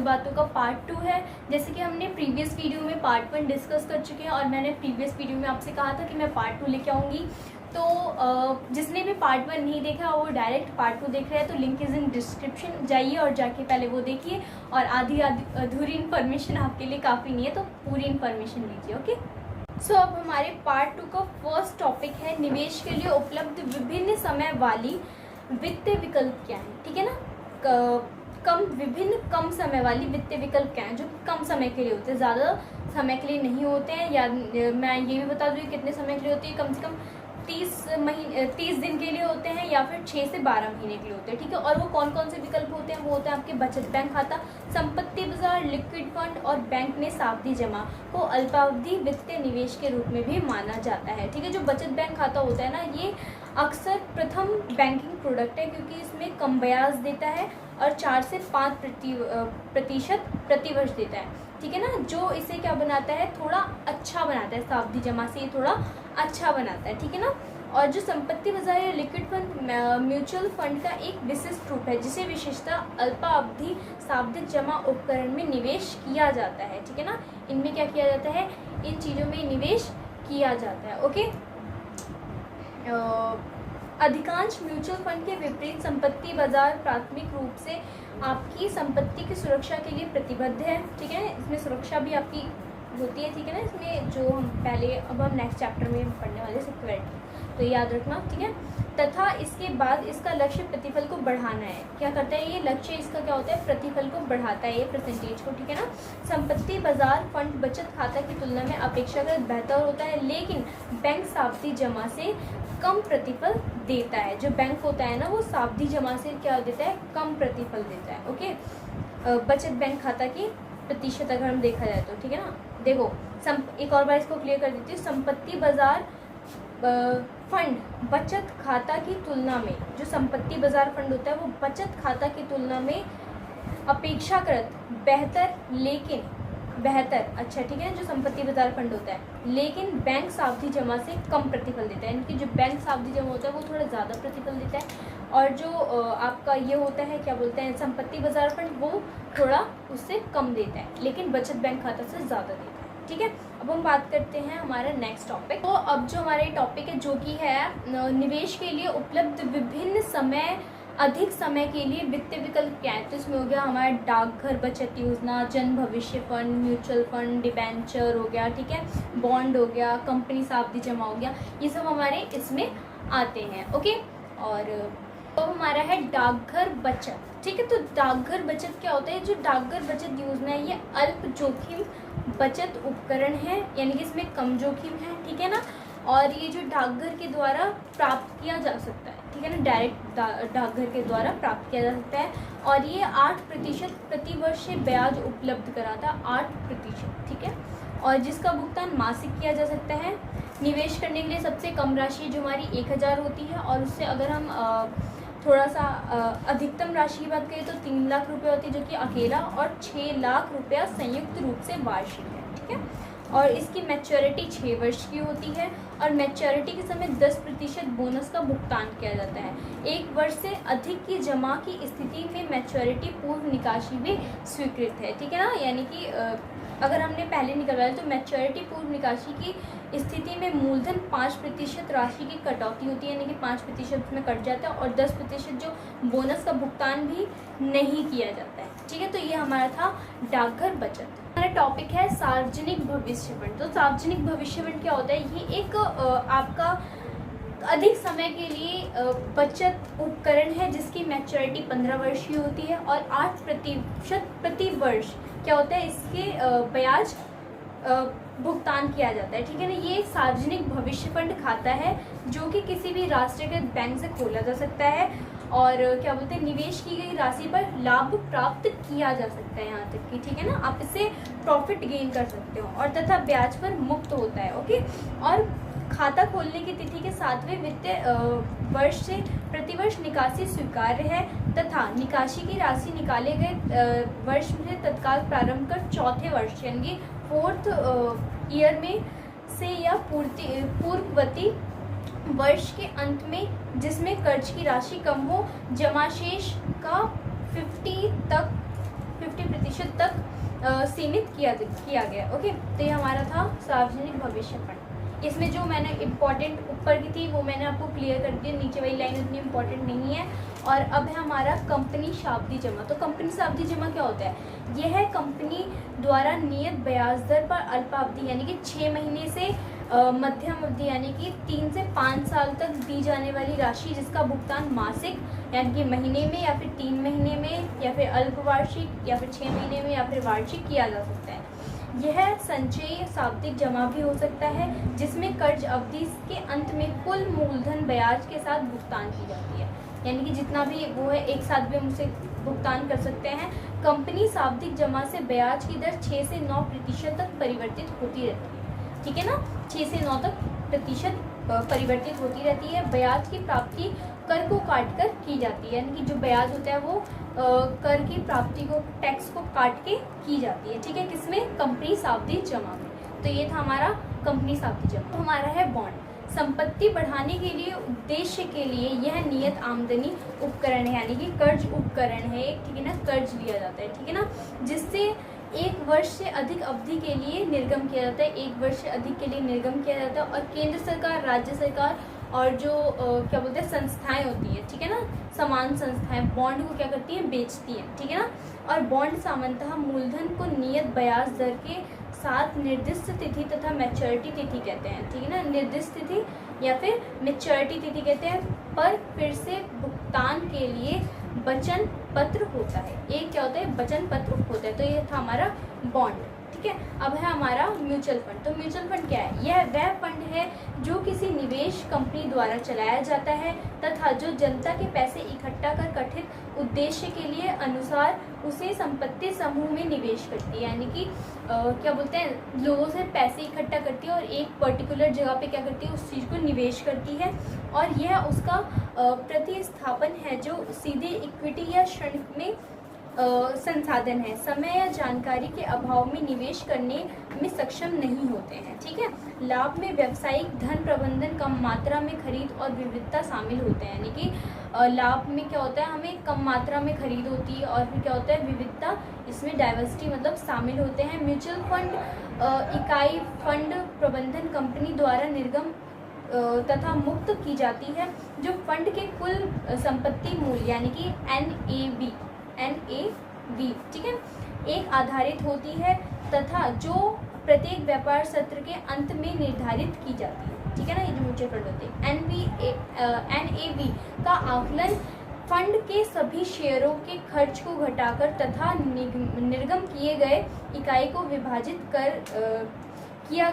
बातों का पार्ट 2 है। जैसे कि हमने प्रीवियस वीडियो में पार्ट 1 डिस्कस कर चुके हैं और मैंने प्रीवियस वीडियो में आपसे कहा था कि मैं पार्ट 2 लेके आऊँगी। तो जिसने भी पार्ट 1 नहीं देखा वो डायरेक्ट पार्ट 2 देख रहे हैं, तो लिंक इज़ इन डिस्क्रिप्शन, जाइए और जाके पहले वो देखिए। और आधी अधूरी इन्फॉर्मेशन आपके लिए काफ़ी नहीं है, तो पूरी इन्फॉर्मेशन लीजिए। ओके, सो अब हमारे पार्ट 2 का फर्स्ट टॉपिक है निवेश के लिए उपलब्ध विभिन्न समय वाली वित्तीय विकल्प क्या हैं। ठीक है ना, विभिन्न कम समय वाली वित्तीय विकल्प क्या हैं जो कम समय के लिए होते हैं, ज़्यादा समय के लिए नहीं होते हैं। या मैं ये भी बता दूँ कितने समय के लिए होती है, कम से कम 30 दिन के लिए होते हैं या फिर 6 से 12 महीने के लिए होते हैं। ठीक है, और वो कौन कौन से विकल्प होते हैं, वो होते हैं आपके बचत बैंक खाता, संपत्ति बाजार, लिक्विड फंड और बैंक में सावधि जमा को अल्पावधि वित्तीय निवेश के रूप में भी माना जाता है। ठीक है, जो बचत बैंक खाता होता है ना, ये अक्सर प्रथम बैंकिंग प्रोडक्ट है क्योंकि इसमें कम ब्याज देता है और 4 से 5% प्रतिवर्ष देता है। ठीक है ना, जो इसे क्या बनाता है, थोड़ा अच्छा बनाता है, सावधि जमा से ये थोड़ा अच्छा बनाता है। ठीक है ना, और जो संपत्ति बाजार या लिक्विड फंड म्यूचुअल फंड का एक विशिष्ट रूप है जिसे विशेषता अल्पावधि सावधि जमा उपकरण में निवेश किया जाता है। ठीक है ना, इनमें क्या किया जाता है, इन चीज़ों में निवेश किया जाता है। ओके, अधिकांश म्यूचुअल फंड के विपरीत संपत्ति बाजार प्राथमिक रूप से आपकी संपत्ति की सुरक्षा के लिए प्रतिबद्ध है। ठीक है, इसमें सुरक्षा भी आपकी होती है। ठीक है ना, इसमें जो हम पहले अब हम नेक्स्ट चैप्टर में पढ़ने वाले सिक्योरिटी, तो याद रखना। ठीक है, तथा इसके बाद इसका लक्ष्य प्रतिफल को बढ़ाना है। क्या करता है ये लक्ष्य, इसका क्या होता है, प्रतिफल को बढ़ाता है ये परसेंटेज को। ठीक है ना, संपत्ति बाजार फंड बचत खाता की तुलना में अपेक्षाकृत बेहतर होता है, लेकिन बैंक सावधि जमा से कम प्रतिफल देता है। जो बैंक होता है ना, वो सावधि जमा से क्या देता है, कम प्रतिफल देता है। ओके, बचत बैंक खाता की प्रतिशत अगर हम देखा जाए तो। ठीक है ना, देखो एक और बार इसको क्लियर कर देती हूँ। संपत्ति बाजार फंड बचत खाता की तुलना में, जो संपत्ति बाजार फंड होता है वो बचत खाता की तुलना में अपेक्षाकृत बेहतर अच्छा, ठीक है, जो संपत्ति बाजार फंड होता है, लेकिन बैंक सावधि जमा से कम प्रतिफल देता है। इनकी जो बैंक सावधि जमा होता है वो थोड़ा ज़्यादा प्रतिफल देता है, और जो आपका ये होता है क्या बोलते हैं, संपत्ति बाजार फंड, वो थोड़ा उससे कम देता है, लेकिन बचत बैंक खाता से ज़्यादा देता है। ठीक है, अब हम बात करते हैं हमारा नेक्स्ट टॉपिक। तो अब जो हमारे टॉपिक है जो कि है निवेश के लिए उपलब्ध विभिन्न अधिक समय के लिए वित्तीय विकल्प क्या है। तो इसमें हो गया हमारा डाकघर बचत योजना, जन भविष्य फंड, म्यूचुअल फंड, डिबेंचर हो गया, ठीक है, बॉन्ड हो गया, कंपनी सावधि जमा हो गया, ये सब हमारे इसमें आते हैं। ओके, और तो हमारा है डाकघर बचत। ठीक है, तो डाकघर बचत क्या होता है, जो डाकघर बचत योजना है ये अल्प जोखिम बचत उपकरण है, यानी कि इसमें कम जोखिम है। ठीक है ना, और ये जो डाकघर के द्वारा प्राप्त किया जा सकता है। ठीक है ना, डायरेक्ट डाकघर के द्वारा प्राप्त किया जा सकता है, और ये 8% प्रतिवर्ष से ब्याज उपलब्ध कराता है, 8%। ठीक है, और जिसका भुगतान मासिक किया जा सकता है। निवेश करने के लिए सबसे कम राशि जो हमारी 1000 होती है, और उससे अगर हम थोड़ा सा अधिकतम राशि की बात करें तो 3 लाख रुपये होती है, जो कि अकेला, और 6 लाख रुपया संयुक्त रूप से वार्षिक है। ठीक है, और इसकी मैच्योरिटी 6 वर्ष की होती है, और मैच्योरिटी के समय 10% बोनस का भुगतान किया जाता है। 1 वर्ष से अधिक की जमा की स्थिति में मैच्योरिटी पूर्व निकासी भी स्वीकृत है। ठीक है ना, यानी कि अगर हमने पहले निकलवाया तो मैच्योरिटी पूर्व निकासी की स्थिति में मूलधन 5% राशि की कटौती होती है, यानी कि 5% उसमें कट जाता है, और 10% जो बोनस का भुगतान भी नहीं किया जाता है। ठीक है, तो ये हमारा था डाकघर बचत। हमारा टॉपिक है सार्वजनिक भविष्य फंड। तो सार्वजनिक भविष्य फंड क्या होता है, ये एक आपका अधिक समय के लिए बचत उपकरण है जिसकी मैच्योरिटी 15 वर्ष की होती है, और 8% प्रति वर्ष क्या होता है, इसके ब्याज भुगतान किया जाता है। ठीक है ना, ये एक सार्वजनिक भविष्य फंड खाता है जो कि किसी भी राष्ट्रीयकृत बैंक से खोला जा सकता है, और क्या बोलते हैं, निवेश की गई राशि पर लाभ प्राप्त किया जा सकता है, यहाँ तक कि, ठीक है ना, आप इससे प्रॉफिट गेन कर सकते हो, और तथा ब्याज पर मुक्त होता है। ओके, और खाता खोलने की तिथि के 7वें वित्तीय वर्ष से प्रतिवर्ष निकासी स्वीकार्य है, तथा निकासी की राशि निकाले गए वर्ष से तत्काल प्रारंभ कर चौथे वर्ष यानी 4th ईयर में से या पूर्ववर्ती वर्ष के अंत में जिसमें कर्ज की राशि कम हो, जमा शेष का 50 50% तक सीमित किया गया। ओके, तो ये हमारा था सार्वजनिक भविष्य फंड। इसमें जो मैंने इम्पोर्टेंट ऊपर की थी वो मैंने आपको क्लियर कर दी, नीचे वाली लाइन उतनी इम्पोर्टेंट नहीं है। और अब है हमारा कंपनी सावधि जमा। तो कंपनी सावधि जमा क्या होता है? यह है कंपनी द्वारा नियत ब्याज दर पर अल्पावधि यानी कि 6 महीने से मध्यम अवधि यानी कि 3 से 5 साल तक दी जाने वाली राशि, जिसका भुगतान मासिक यानी कि महीने में या फिर 3 महीने में या फिर अल्पवार्षिक या फिर 6 महीने में या फिर वार्षिक किया जा सकता है। यह संचयी सावधि जमा भी हो सकता है, जिसमें कर्ज अवधि के अंत में कुल मूलधन ब्याज के साथ भुगतान की जाती है, यानी कि जितना भी वो है एक साथ भी हम उसे भुगतान कर सकते हैं। कंपनी सावधि जमा से ब्याज की दर 6 से 9% तक परिवर्तित होती रहती है। ठीक है ना, 6 से 9 तक प्रतिशत परिवर्तित होती रहती है। ब्याज की प्राप्ति कर को काट कर की जाती है, यानी कि जो ब्याज होता है वो कर की प्राप्ति को, टैक्स को काट के की जाती है। ठीक है, किसमें? कंपनी सावधि जमा में। तो ये था हमारा कंपनी सावधि जमा। तो हमारा है बॉन्ड। संपत्ति बढ़ाने के लिए उद्देश्य के लिए यह नियत आमदनी उपकरण है, यानी कि कर्ज उपकरण है। ठीक है ना, कर्ज लिया जाता है। ठीक है ना, जिससे 1 वर्ष से अधिक अवधि के लिए निर्गम किया जाता है। 1 वर्ष से अधिक के लिए निर्गम किया जाता है। और केंद्र सरकार, राज्य सरकार और जो क्या बोलते हैं संस्थाएं होती है, ठीक है ना, समान संस्थाएं बॉन्ड को क्या करती हैं? बेचती हैं। ठीक है ना, और बॉन्ड सामान्यतः मूलधन को नियत ब्याज दर के साथ निर्दिष्ट तिथि तथा मैच्योरिटी तिथि कहते हैं। ठीक है ना, निर्दिष्ट तिथि या फिर मैच्योरिटी तिथि कहते हैं, पर फिर से भुगतान के लिए वचन पत्र होता है। एक क्या होता है? वचन पत्र होता है। तो ये था हमारा बॉन्ड। ठीक है, अब है हमारा म्यूचुअल फंड। तो म्यूचुअल फंड क्या है? यह वह फंड है जो किसी निवेश कंपनी द्वारा चलाया जाता है तथा जो जनता के पैसे इकट्ठा कर गठित उद्देश्य के लिए अनुसार उसे संपत्ति समूह में निवेश करती है, यानी कि क्या बोलते हैं, लोगों से पैसे इकट्ठा करती है और एक पर्टिकुलर जगह पे क्या करती है? उस चीज़ को निवेश करती है। और यह उसका प्रतिस्थापन है जो सीधे इक्विटी या ऋण में संसाधन है, समय या जानकारी के अभाव में निवेश करने में सक्षम नहीं होते हैं। ठीक है, लाभ में व्यावसायिक धन प्रबंधन, कम मात्रा में खरीद और विविधता शामिल होते हैं, यानी कि लाभ में क्या होता है? हमें कम मात्रा में खरीद होती है और फिर क्या होता है? विविधता, इसमें डाइवर्सिटी मतलब शामिल होते हैं। म्यूचुअल फंड इकाई फंड प्रबंधन कंपनी द्वारा निर्गम तथा मुक्त की जाती है, जो फंड के कुल संपत्ति मूल्य यानी कि NAV, ठीक है, एक आधारित होती है तथा जो प्रत्येक व्यापार सत्र के अंत में निर्धारित की जाती है। ठीक है ना, ये जो म्यूचुअल फंड होते हैं। NAV का आकलन फंड के सभी शेयरों के खर्च को घटाकर तथा निर्गम किए गए इकाई को विभाजित कर किया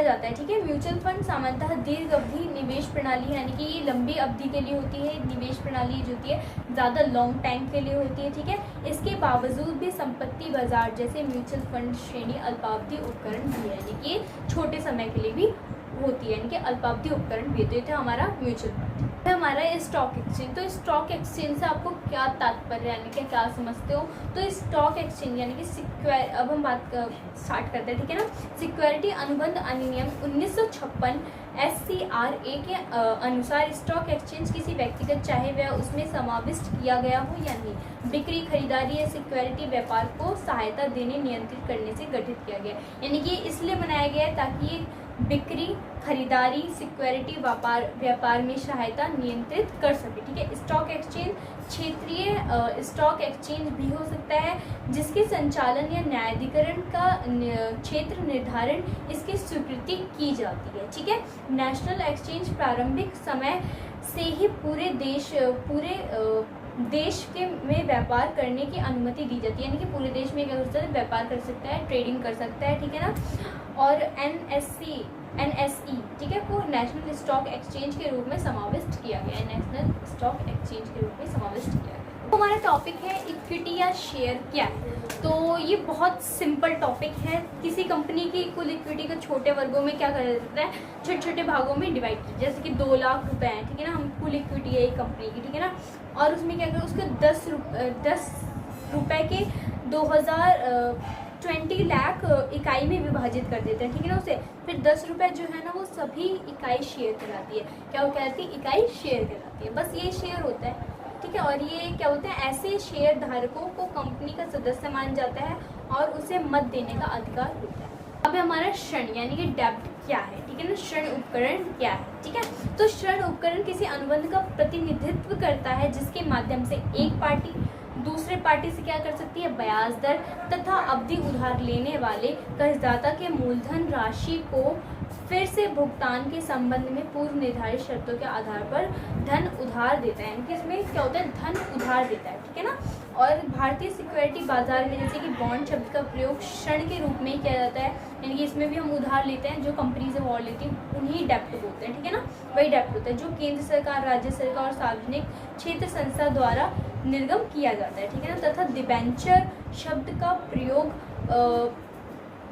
जाता है। ठीक है, म्यूचुअल फंड सामान्यतः दीर्घ अवधि निवेश प्रणाली, यानी कि ये लंबी अवधि के लिए होती है। निवेश प्रणाली जो होती है ज़्यादा लॉन्ग टाइम के लिए होती है। ठीक है, इसके बावजूद भी संपत्ति बाजार जैसे म्यूचुअल फंड श्रेणी अल्पावधि उपकरण भी है, यानी कि छोटे समय के लिए भी होती है, यानी कि अल्पावधि उपकरण भी होते हैं। हमारा म्यूचुअल फंड है हमारा स्टॉक एक्सचेंज। तो स्टॉक एक्सचेंज से आपको क्या तात्पर्य, यानी कि क्या समझते हो? तो स्टॉक एक्सचेंज यानी कि अब हम बात स्टार्ट करते हैं। ठीक है ना, सिक्योरिटी अनुबंध अधिनियम 1956 SCRA के अनुसार स्टॉक एक्सचेंज किसी व्यक्तिगत, चाहे वह उसमें समाविष्ट किया गया हो या नहीं, बिक्री, खरीदारी या सिक्योरिटी व्यापार को सहायता देने, नियंत्रित करने से गठित किया गया। यानी कि इसलिए बनाया गया है ताकि ये बिक्री, खरीदारी, सिक्योरिटी व्यापार में सहायता नियंत्रित कर सके। ठीक है, स्टॉक एक्सचेंज क्षेत्रीय स्टॉक एक्सचेंज भी हो सकता है, जिसके संचालन या न्यायाधिकरण का क्षेत्र निर्धारण इसकी स्वीकृति की जाती है। ठीक है, नेशनल एक्सचेंज प्रारंभिक समय से ही पूरे देश के में व्यापार करने की अनुमति दी जाती है, यानी कि पूरे देश में क्या कर सकता है? व्यापार कर सकता है, ट्रेडिंग कर सकता है। ठीक है ना, और NSE, ठीक है, को नेशनल स्टॉक एक्सचेंज के रूप में समाविष्ट किया गया है। नेशनल स्टॉक एक्सचेंज के रूप में समाविष्ट किया गया। तो हमारा टॉपिक है इक्विटी या शेयर क्या है। तो ये बहुत सिंपल टॉपिक है। किसी कंपनी की कुल इक्विटी को छोटे वर्गों में क्या कर सकता है? छोटे छोटे भागों में डिवाइड कर, जैसे कि 2 लाख रुपए हैं। ठीक है ना, हम कुल इक्विटी है एक कंपनी की। ठीक है ना, और उसमें क्या करें? उसको 10 रुपए के 20 लाख इकाई में विभाजित कर देते हैं। ठीक है ना, उसे फिर 10 रुपये जो है ना वो सभी इकाई शेयर कहलाती है। क्या वो कहलाती है? इकाई शेयर कहलाती है। बस ये शेयर होता है। ठीक है। और ये क्या बोलते हैं, ऐसे शेयर धारकों को कंपनी का सदस्य मान जाता है और उसे मत देने का अधिकार होता है। अब हमारा ऋण यानी कि डेब्ट क्या है, ठीक है ना, ऋण उपकरण क्या है, ठीक है। तो ऋण उपकरण किसी अनुबंध का प्रतिनिधित्व करता है जिसके माध्यम से एक पार्टी दूसरे पार्टी से क्या कर सकती है, ब्याज दर तथा अवधि उधार लेने वाले कर्जदाता के मूलधन राशि को फिर से भुगतान के संबंध में पूर्व निर्धारित शर्तों के आधार पर धन उधार देता है। यानी इसमें क्या होता है, धन उधार देता है, ठीक है ना। और भारतीय सिक्योरिटी बाजार में जैसे कि बॉन्ड शब्द का प्रयोग ऋण के रूप में किया जाता है, यानी कि इसमें भी हम उधार लेते हैं, जो कंपनी से बॉन्ड लेती है उन्हीं डेब्ट बोलते हैं, ठीक है ना, वही डेब्ट होता है जो केंद्र सरकार, राज्य सरकार और सार्वजनिक क्षेत्र संस्था द्वारा निर्गम किया जाता है, ठीक है ना। तथा डिबेंचर शब्द का प्रयोग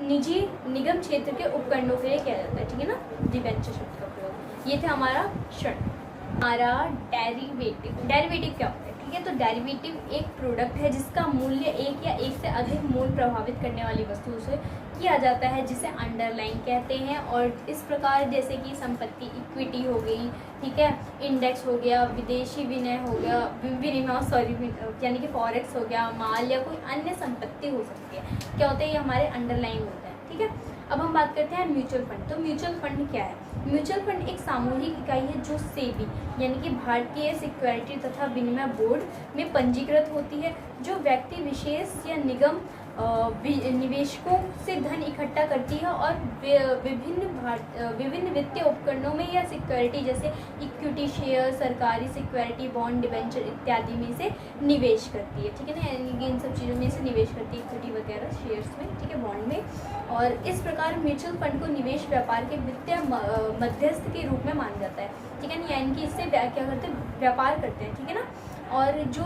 निजी निगम क्षेत्र के उपकरणों के लिए किया जाता है, ठीक है ना, डिबेंचर शब्द का प्रयोग। ये थे हमारा ऋण। हमारा डेरिवेटिव क्या होता है, ठीक है। तो डेरिवेटिव एक प्रोडक्ट है जिसका मूल्य एक या एक से अधिक मूल्य प्रभावित करने वाली वस्तुओं से किया जाता है, जिसे अंडरलाइन कहते हैं। और इस प्रकार जैसे कि संपत्ति इक्विटी हो गई, ठीक है, इंडेक्स हो गया, विदेशी विनिमय हो गया, यानी कि फॉरेक्स हो गया, माल या कोई अन्य संपत्ति हो सकती है, क्या होता है, ये हमारे अंडरलाइन होता है, ठीक है। अब हम बात करते हैं म्यूचुअल फंड। तो म्यूचुअल फंड क्या है, म्यूचुअल फंड एक सामूहिक इकाई है जो सेबी यानी कि भारतीय सिक्योरिटी तथा विनिमय बोर्ड में पंजीकृत होती है, जो व्यक्ति विशेष या निगम निवेशकों से धन इकट्ठा करती है और विभिन्न वित्तीय उपकरणों में या सिक्योरिटी जैसे इक्विटी शेयर, सरकारी सिक्योरिटी, बॉन्ड, डिबेंचर इत्यादि में से निवेश करती है, ठीक है ना, यानी कि इन सब चीज़ों में से निवेश करती है, इक्विटी वगैरह शेयर्स में, ठीक है, बॉन्ड में। और इस प्रकार म्यूचुअल फंड को निवेश व्यापार के वित्तीय मध्यस्थ के रूप में माना जाता है, ठीक है ना, यानी कि इससे क्या करते हैं, व्यापार करते हैं, ठीक है ना। और जो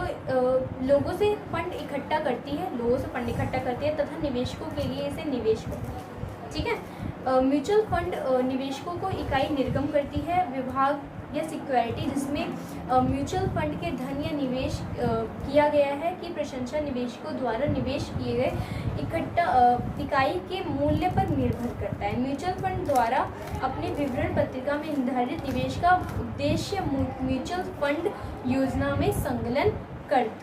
लोगों से फंड इकट्ठा करती है, तथा निवेशकों के लिए इसे निवेश करती है, ठीक है। म्यूचुअल फंड निवेशकों को इकाई निर्गम करती है, विभाग या सिक्योरिटी जिसमें म्यूचुअल फंड के धन या निवेश किया गया है कि प्रशंसा निवेशकों द्वारा निवेश किए गए इकाई के मूल्य पर निर्भर करता है। म्यूचुअल फंड द्वारा अपने विवरण पत्रिका में निर्धारित निवेश का उद्देश्य म्यूचुअल फंड योजना में संलग्न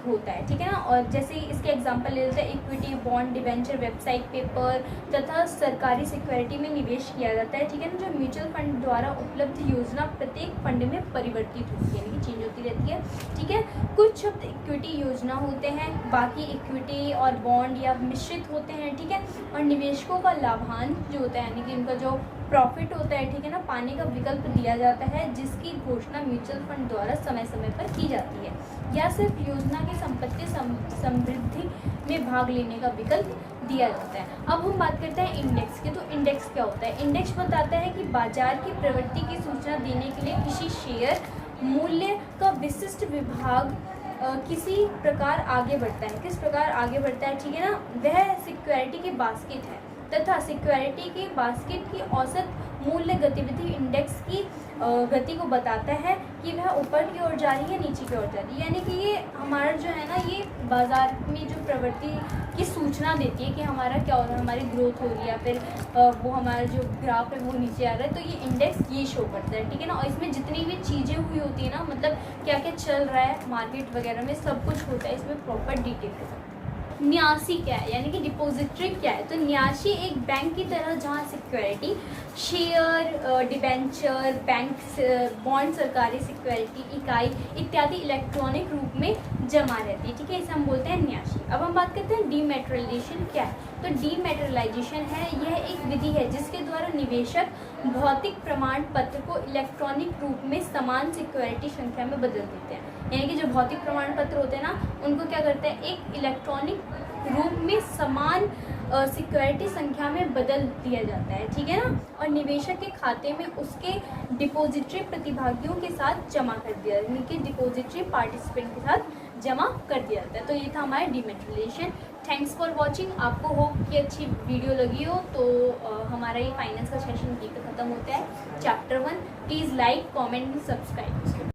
होता है, ठीक है ना। और जैसे इसके एग्जांपल ले लेते हैं, equity, bond, debenture, website, paper तथा सरकारी सिक्योरिटी में निवेश किया जाता है, ठीक है ना। जो म्यूचुअल फंड द्वारा उपलब्ध योजना प्रत्येक फंड में परिवर्तित होती है, यानी कि चेंज होती रहती है, ठीक है। कुछ शब्द इक्विटी योजना होते हैं, बाकी इक्विटी और बॉन्ड या मिश्रित होते हैं, ठीक है। और निवेशकों का लाभांश जो होता है, यानी कि उनका जो प्रॉफिट होता है, ठीक है ना, पाने का विकल्प दिया जाता है, जिसकी घोषणा म्यूचुअल फंड द्वारा समय समय पर की जाती है, या सिर्फ योजना की संपत्ति समृद्धि में भाग लेने का विकल्प दिया जाता है। अब हम बात करते हैं इंडेक्स की। तो इंडेक्स क्या होता है, इंडेक्स बताता है कि बाजार की प्रवृत्ति की सूचना देने के लिए किसी शेयर मूल्य का विशिष्ट विभाग किसी प्रकार आगे बढ़ता है, किस प्रकार आगे बढ़ता है, ठीक है ना, वह सिक्योरिटी की बास्केट है तथा सिक्योरिटी के बास्केट की औसत मूल्य गतिविधि इंडेक्स की गति को बताता है कि वह ऊपर की ओर जा रही है, नीचे की ओर जा रही है, यानी कि ये हमारा जो है ना, ये बाजार में जो प्रवृत्ति की सूचना देती है कि हमारा क्या हो रहा है, हमारी ग्रोथ हो रही है या फिर वो हमारा जो ग्राफ है वो नीचे आ रहा है, तो ये इंडेक्स ये शो करता है, ठीक है ना। और इसमें जितनी भी चीज़ें हुई होती है ना, मतलब क्या क्या चल रहा है मार्केट वगैरह में, सब कुछ होता है इसमें प्रॉपर डिटेल के साथ। न्यासी क्या है, यानी कि डिपॉजिटरी क्या है। तो न्यासी एक बैंक की तरह जहां security, share, debenture, bank, bond, सरकारी सिक्योरिटी, इकाई इत्यादि इलेक्ट्रॉनिक रूप में जमा रहती है, ठीक है, इसे हम बोलते हैं न्यासी। अब हम बात करते हैं डीमैटेरियलाइजेशन क्या है। तो डीमैटेरियलाइजेशन है, यह एक विधि है जिसके द्वारा निवेशक भौतिक प्रमाण पत्र को इलेक्ट्रॉनिक रूप में समान सिक्योरिटी संख्या में बदल देते हैं, यानी कि जो भौतिक प्रमाण पत्र होते हैं ना, उनको क्या करते हैं, एक इलेक्ट्रॉनिक रूप में समान सिक्योरिटी संख्या में बदल दिया जाता है, ठीक है ना। और निवेशक के खाते में उसके डिपॉजिटरी प्रतिभागियों के साथ जमा कर दिया, यानी कि डिपॉजिटरी पार्टिसिपेंट के साथ जमा कर दिया जाता है। तो ये था हमारा डीमैटेरियलाइजेशन। Thanks for watching. आपको होप कि अच्छी वीडियो लगी हो। तो हमारा ये फाइनेंस का सेशन यहीं पे ख़त्म होता है, chapter 1। Please like, comment, subscribe.